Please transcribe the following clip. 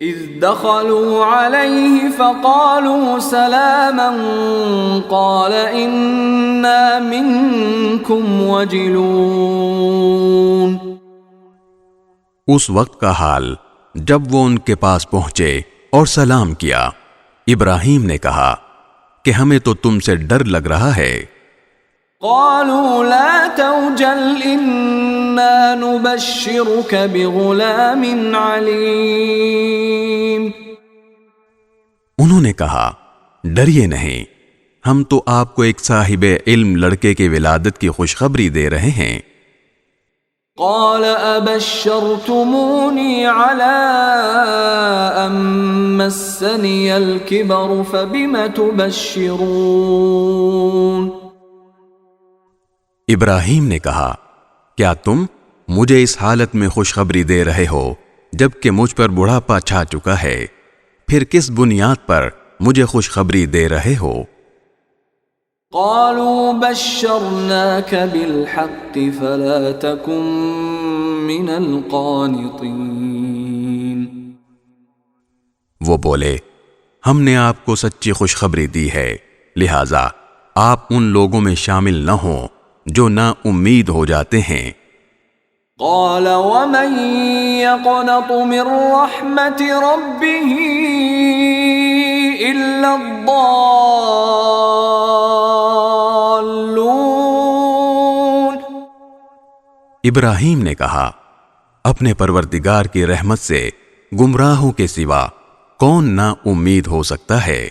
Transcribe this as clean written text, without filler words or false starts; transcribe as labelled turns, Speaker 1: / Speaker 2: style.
Speaker 1: اذ دخلوا علیہ فقالوا سلاما قال انا منکم وجلون۔
Speaker 2: اس وقت کا حال جب وہ ان کے پاس پہنچے اور سلام کیا، ابراہیم نے کہا کہ ہمیں تو تم سے ڈر لگ رہا ہے۔
Speaker 1: قالوا لا توجل انا نبشرك بغلام علیم۔
Speaker 2: انہوں نے کہا ڈریے نہیں، ہم تو آپ کو ایک صاحب علم لڑکے کی ولادت کی خوشخبری دے رہے ہیں۔
Speaker 1: قال ابشرتمونی علی ان مسنی الکبر فبم تبشرون۔
Speaker 2: ابراہیم نے کہا کیا تم مجھے اس حالت میں خوشخبری دے رہے ہو جبکہ مجھ پر بڑھاپا چھا چکا ہے، پھر کس بنیاد پر مجھے خوشخبری دے رہے ہو؟
Speaker 1: قالوا بشرناك بالحق فلا تكن من القانطين۔
Speaker 2: وہ بولے ہم نے آپ کو سچی خوشخبری دی ہے، لہذا آپ ان لوگوں میں شامل نہ ہوں جو نا امید ہو جاتے ہیں۔
Speaker 1: قال ومن يقنط من رحمة ربه إلا الضالون۔
Speaker 2: ابراہیم نے کہا اپنے پروردگار کی رحمت سے گمراہوں کے سوا کون نا امید ہو سکتا ہے؟